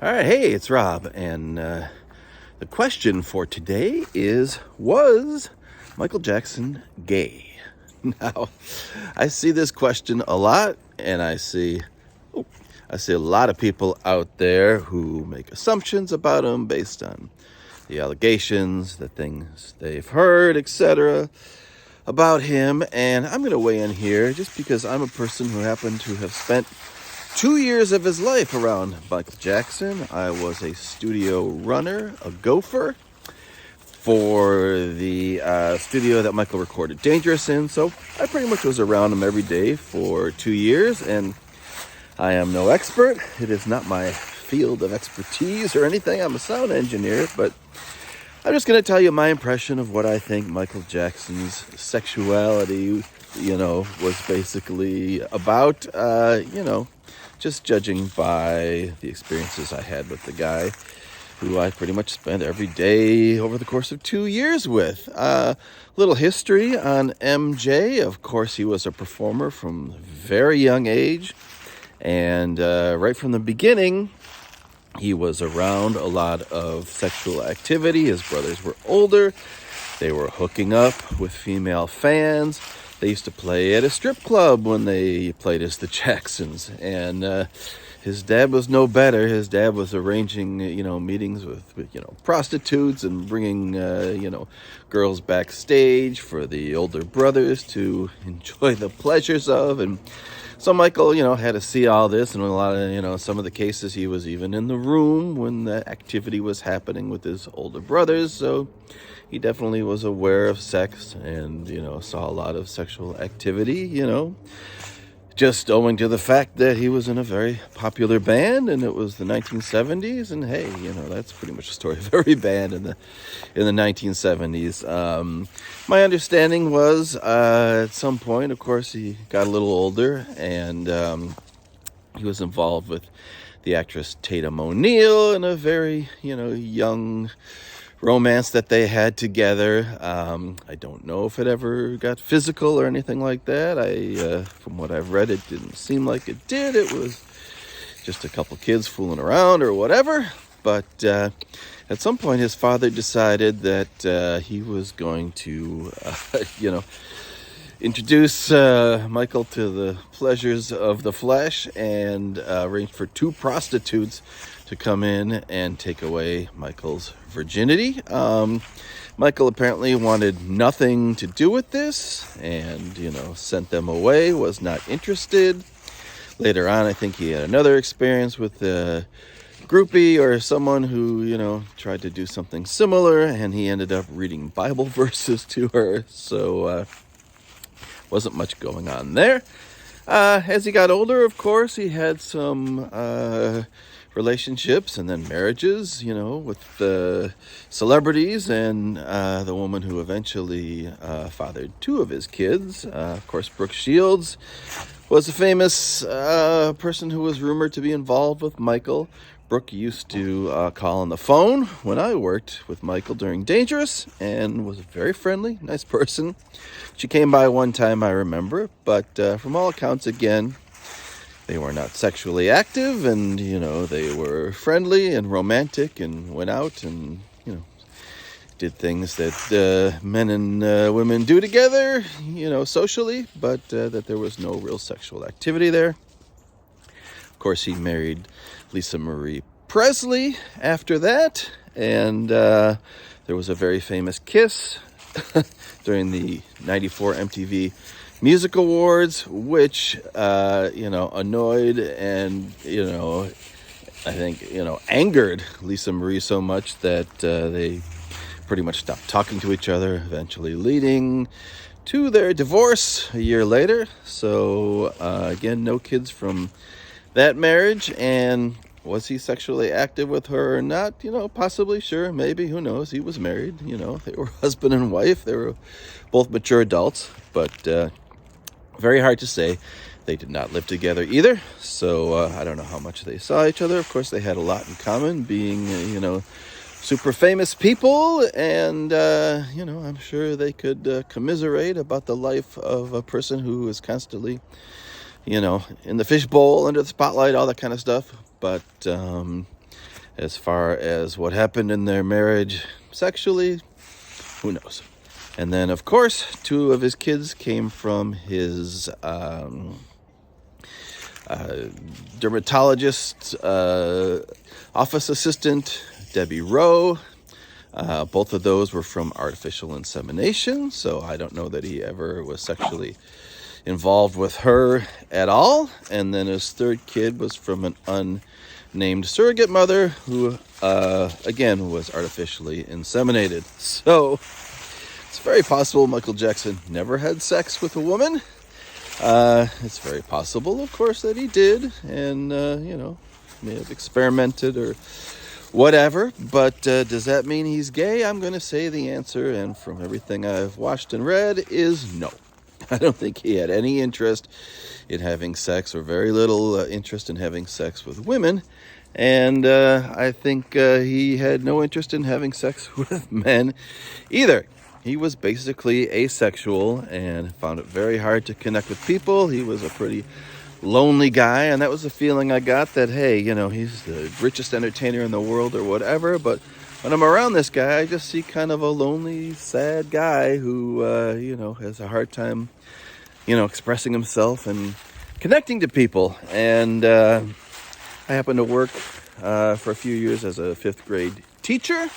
All right, hey, it's Rob, and the question for today is, was Michael Jackson gay? Now, I see this question a lot, and I see a lot of people out there who make assumptions about him based on the allegations, the things they've heard, etc. about him, and I'm going to weigh in here just because I'm a person who happened to have spent 2 years of his life around Michael Jackson. I was a studio runner, a gopher, for the studio that Michael recorded Dangerous in. So I pretty much was around him every day for 2 years, and I am no expert. It is not my field of expertise or anything. I'm a sound engineer, but I'm just going to tell you my impression of what I think Michael Jackson's sexuality, was basically about, just judging by the experiences I had with the guy who I pretty much spent every day over the course of 2 years with. Little history on MJ. Of course, he was a performer from a very young age. And right from the beginning, he was around a lot of sexual activity. His brothers were older. They were hooking up with female fans. They used to play at a strip club when they played as the Jacksons. And his dad was no better. His dad was arranging, meetings with prostitutes and bringing, girls backstage for the older brothers to enjoy the pleasures of. And so Michael, had to see all this, and a lot of, some of the cases he was even in the room when the activity was happening with his older brothers. So he definitely was aware of sex and, saw a lot of sexual activity, just owing to the fact that he was in a very popular band and it was the 1970s. And hey, that's pretty much the story of every band in the 1970s. My understanding was at some point, of course, he got a little older and he was involved with the actress Tatum O'Neal in a very, young romance that they had together. I don't know if it ever got physical or anything like that. From what I've read, it didn't seem like it did. It was just a couple kids fooling around or whatever. But at some point, his father decided that he was going to, introduce Michael to the pleasures of the flesh and arranged for 2 prostitutes to come in and take away Michael's virginity. Michael apparently wanted nothing to do with this and, sent them away, was not interested. Later on, I think he had another experience with a groupie or someone who, tried to do something similar, and he ended up reading Bible verses to her. So, wasn't much going on there. As he got older, of course, he had some relationships and then marriages, with celebrities and the woman who eventually fathered 2 of his kids. Of course, Brooke Shields was a famous person who was rumored to be involved with Michael. Brooke used to call on the phone when I worked with Michael during Dangerous and was a very friendly, nice person. She came by one time, I remember, but from all accounts, again, they were not sexually active, and, they were friendly and romantic and went out and, did things that men and women do together, socially, but that there was no real sexual activity there. Of course, he married Lisa Marie Presley after that, and there was a very famous kiss during the 94 MTV Music Awards, which, annoyed and, I think, angered Lisa Marie so much that they pretty much stopped talking to each other, eventually leading to their divorce a year later. So, again, no kids from that marriage. And was he sexually active with her or not? Possibly, sure, maybe, who knows? He was married, they were husband and wife. They were both mature adults, but very hard to say. They did not live together either, so I don't know how much they saw each other. Of course, they had a lot in common, being, super famous people, and, I'm sure they could commiserate about the life of a person who is constantly, in the fishbowl, under the spotlight, all that kind of stuff. But As far as what happened in their marriage sexually, who knows? And then, of course, 2 of his kids came from his dermatologist, office assistant, Debbie Rowe. Both of those were from artificial insemination, so I don't know that he ever was sexually involved with her at all. And then his 3rd kid was from an unnamed surrogate mother who, again, was artificially inseminated. So it's very possible Michael Jackson never had sex with a woman. It's very possible, of course, that he did, and, may have experimented or whatever, but does that mean he's gay? I'm going to say the answer, and from everything I've watched and read, is no. I don't think he had any interest in having sex, or very little interest in having sex with women, and I think he had no interest in having sex with men either. He was basically asexual and found it very hard to connect with people. He was a pretty lonely guy, and that was the feeling I got, that, hey, he's the richest entertainer in the world or whatever, but when I'm around this guy, I just see kind of a lonely, sad guy who, has a hard time, expressing himself and connecting to people. And I happened to work for a few years as a 5th grade teacher.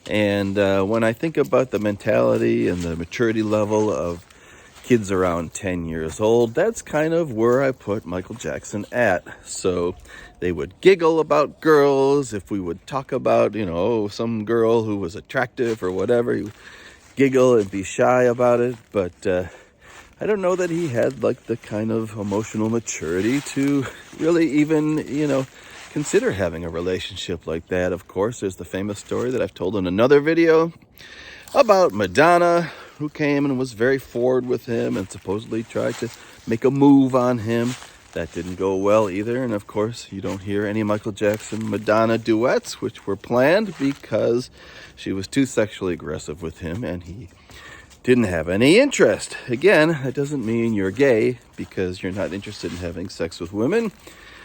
And when I think about the mentality and the maturity level of kids around 10 years old, that's kind of where I put Michael Jackson at. So they would giggle about girls. If we would talk about, some girl who was attractive or whatever, he would giggle and be shy about it. But I don't know that he had like the kind of emotional maturity to really even, consider having a relationship like that. Of course, there's the famous story that I've told in another video about Madonna, who came and was very forward with him and supposedly tried to make a move on him. That didn't go well either. And of course, you don't hear any Michael Jackson Madonna duets, which were planned because she was too sexually aggressive with him and he didn't have any interest. Again, that doesn't mean you're gay because you're not interested in having sex with women.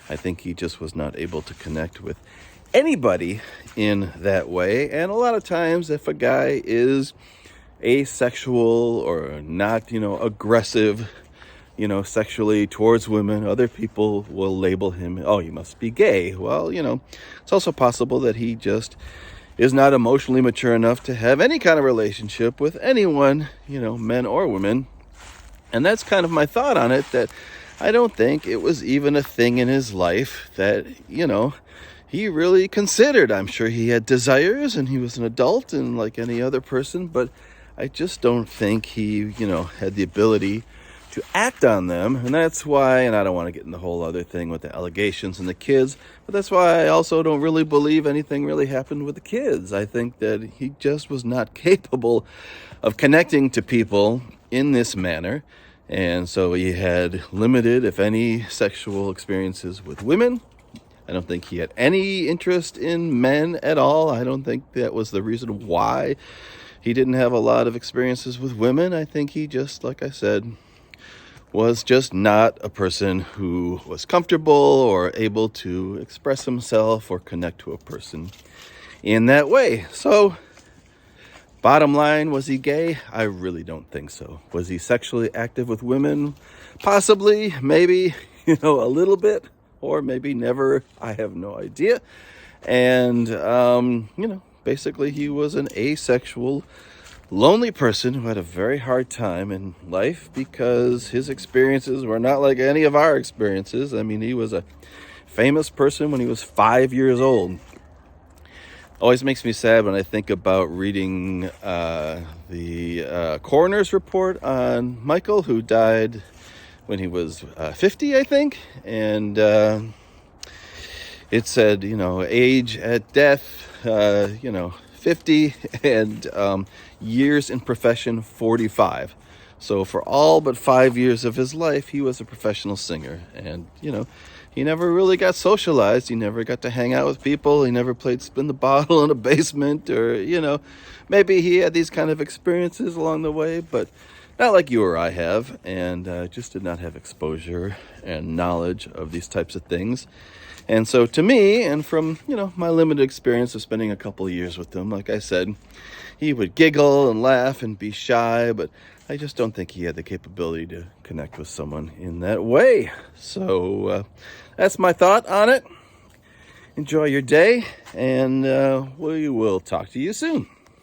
I think he just was not able to connect with anybody in that way. And a lot of times, if a guy is asexual or not, aggressive, sexually towards women, other people will label him, oh, you must be gay. Well, it's also possible that he just is not emotionally mature enough to have any kind of relationship with anyone, men or women. And that's kind of my thought on it, that I don't think it was even a thing in his life that, he really considered. I'm sure he had desires and he was an adult and like any other person, but I just don't think he, had the ability to act on them. And that's why, and I don't want to get in the whole other thing with the allegations and the kids, but that's why I also don't really believe anything really happened with the kids. I think that he just was not capable of connecting to people in this manner. And so he had limited, if any, sexual experiences with women. I don't think he had any interest in men at all. I don't think that was the reason why he didn't have a lot of experiences with women. I think he just, like I said, was just not a person who was comfortable or able to express himself or connect to a person in that way. So, bottom line, was he gay? I really don't think so. Was he sexually active with women? Possibly, maybe, a little bit, or maybe never. I have no idea. And, basically he was an asexual, lonely person who had a very hard time in life because his experiences were not like any of our experiences. I mean, he was a famous person when he was 5 years old. Always makes me sad when I think about reading the coroner's report on Michael, who died when he was 50, I think. And it said, age at death, 50, and years in profession, 45. So for all but 5 years of his life, he was a professional singer. And, he never really got socialized. He never got to hang out with people. He never played spin the bottle in a basement, or, maybe he had these kind of experiences along the way, but not like you or I have, and just did not have exposure and knowledge of these types of things. And so to me, and from, my limited experience of spending a couple of years with him, like I said, he would giggle and laugh and be shy, but I just don't think he had the capability to connect with someone in that way. So that's my thought on it. Enjoy your day, and we will talk to you soon.